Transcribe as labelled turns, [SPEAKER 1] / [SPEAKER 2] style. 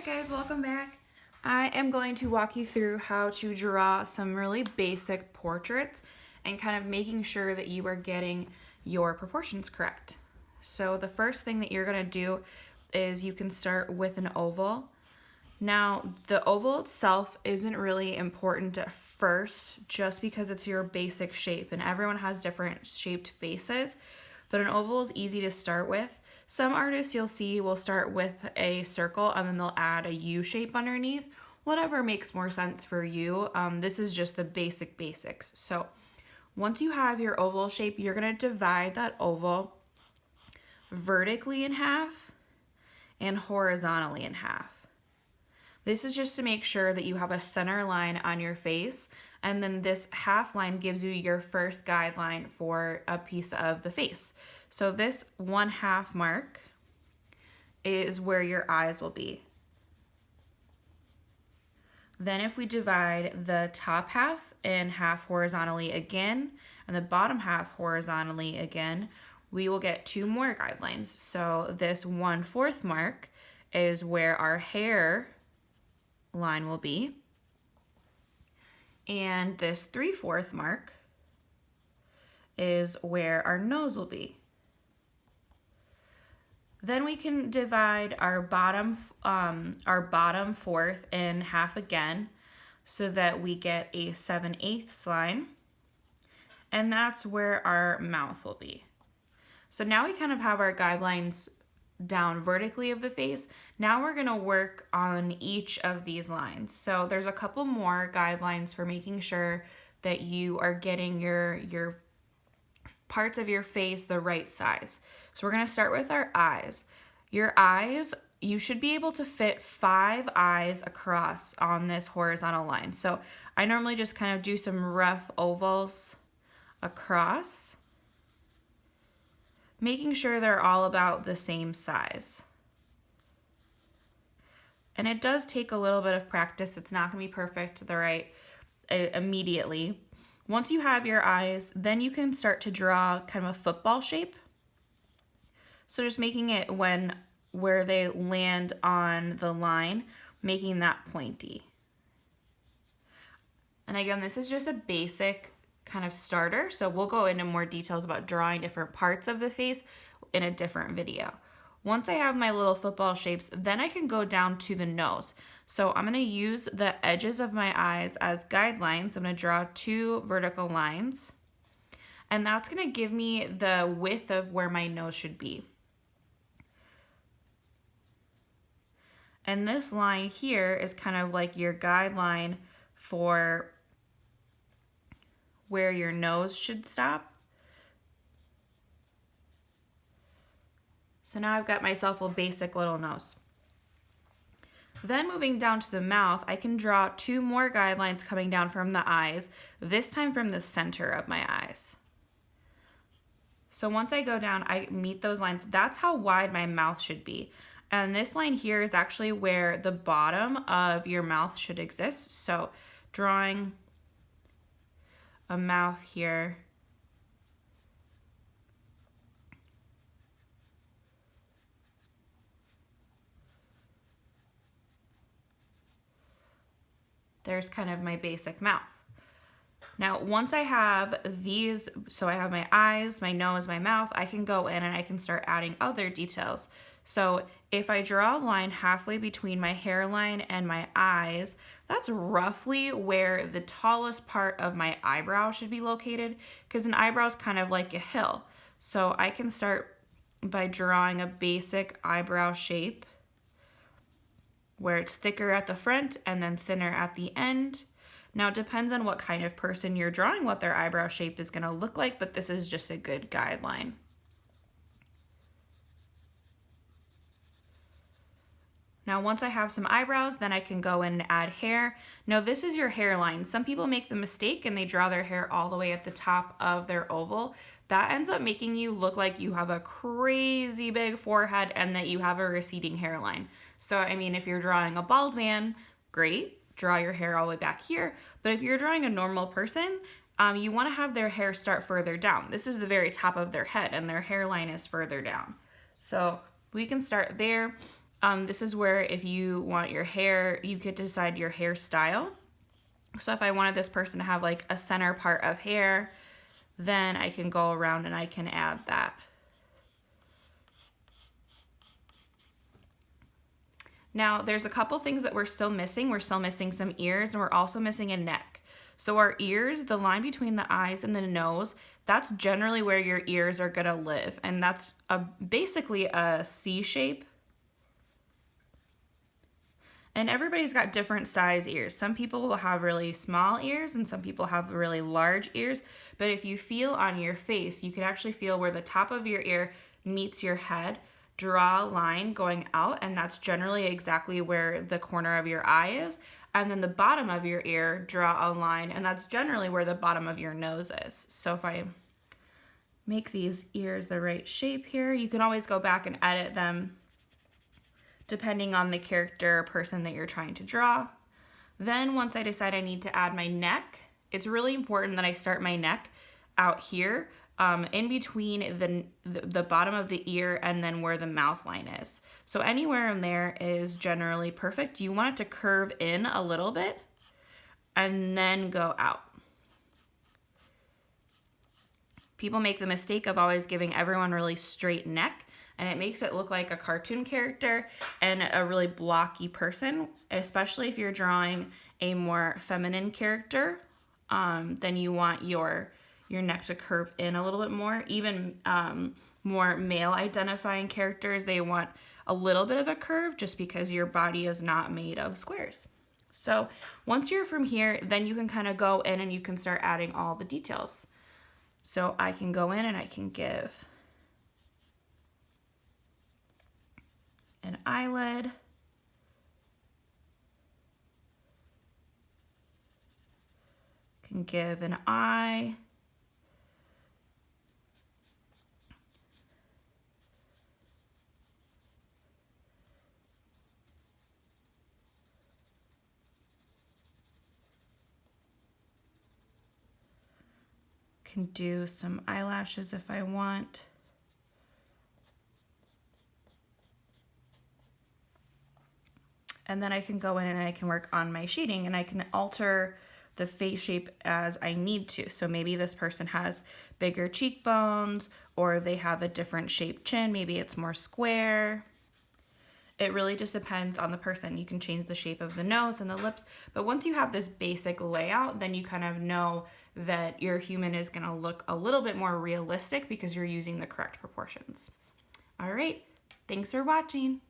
[SPEAKER 1] Alright guys, welcome back. I am going to walk you through how to draw some really basic portraits and kind of making sure that you are getting your proportions correct. So the first thing that you're going to do is you can start with an oval. Now the oval itself isn't really important at first just because it's your basic shape and everyone has different shaped faces, but an oval is easy to start with. Some artists you'll see will start with a circle and then they'll add a U shape underneath. Whatever makes more sense for you. This is just the basics. So once you have your oval shape, you're going to divide that oval vertically in half and horizontally in half. This is just to make sure that you have a center line on your face, and then this half line gives you your first guideline for a piece of the face. So this 1/2 mark is where your eyes will be. Then if we divide the top half in half horizontally again, and the bottom half horizontally again, we will get 2 more guidelines. So this 1/4 mark is where our hair line will be, and this 3/4 mark is where our nose will be. Then we can divide our bottom fourth in half again so that we get a 7/8 line, and that's where our mouth will be. So now we kind of have our guidelines down vertically of the face. Now we're going to work on each of these lines. So there's a couple more guidelines for making sure that you are getting your parts of your face the right size. So we're going to start with our eyes. Your eyes, you should be able to fit 5 eyes across on this horizontal line. So I normally just kind of do some rough ovals across, making sure they're all about the same size. And it does take a little bit of practice. It's not going to be perfect immediately. Once you have your eyes, then you can start to draw kind of a football shape. So just making it where they land on the line, making that pointy. And again, this is just a basic kind of starter, so we'll go into more details about drawing different parts of the face in a different video. Once I have my little football shapes, then I can go down to the nose. So I'm going to use the edges of my eyes as guidelines. I'm going to draw 2 vertical lines, and that's going to give me the width of where my nose should be. And this line here is kind of like your guideline for where your nose should stop. So now I've got myself a basic little nose. Then moving down to the mouth, I can draw 2 more guidelines coming down from the eyes, this time from the center of my eyes. So once I go down, I meet those lines. That's how wide my mouth should be. And this line here is actually where the bottom of your mouth should exist. So drawing a mouth here. There's kind of my basic mouth. Now, once I have these, so I have my eyes, my nose, my mouth, I can go in and I can start adding other details. So if I draw a line halfway between my hairline and my eyes, that's roughly where the tallest part of my eyebrow should be located, because an eyebrow is kind of like a hill. So I can start by drawing a basic eyebrow shape where it's thicker at the front and then thinner at the end. Now it depends on what kind of person you're drawing, what their eyebrow shape is going to look like, but this is just a good guideline. Now once I have some eyebrows, then I can go in and add hair. Now this is your hairline. Some people make the mistake and they draw their hair all the way at the top of their oval. That ends up making you look like you have a crazy big forehead and that you have a receding hairline. So I mean, if you're drawing a bald man, great, draw your hair all the way back here. But if you're drawing a normal person, you want to have their hair start further down. This is the very top of their head and their hairline is further down. So we can start there. This is where if you want your hair, you get to decide your hairstyle. So if I wanted this person to have like a center part of hair, then I can go around and I can add that. Now there's a couple things that we're still missing. We're still missing some ears, and we're also missing a neck. So our ears, the line between the eyes and the nose, that's generally where your ears are gonna live. And that's basically a C shape. And everybody's got different size ears. Some people will have really small ears and some people have really large ears. But if you feel on your face, you can actually feel where the top of your ear meets your head. Draw a line going out, and that's generally exactly where the corner of your eye is. And then the bottom of your ear, draw a line, and that's generally where the bottom of your nose is. So if I make these ears the right shape here, you can always go back and edit them depending on the character or person that you're trying to draw. Then once I decide I need to add my neck, it's really important that I start my neck out here, in between the bottom of the ear and then where the mouth line is. So anywhere in there is generally perfect. You want it to curve in a little bit and then go out. People make the mistake of always giving everyone really straight neck, and it makes it look like a cartoon character and a really blocky person, especially if you're drawing a more feminine character. Then you want your neck to curve in a little bit more. Even more male identifying characters, they want a little bit of a curve just because your body is not made of squares. So once you're from here, then you can kind of go in and you can start adding all the details. So I can go in and I can give an eyelid, can give an eye, can do some eyelashes if I want. And then I can go in and I can work on my shading, and I can alter the face shape as I need to. So maybe this person has bigger cheekbones, or they have a different shaped chin. Maybe it's more square. It really just depends on the person. You can change the shape of the nose and the lips, but once you have this basic layout, then you kind of know that your human is gonna look a little bit more realistic because you're using the correct proportions. All right, thanks for watching.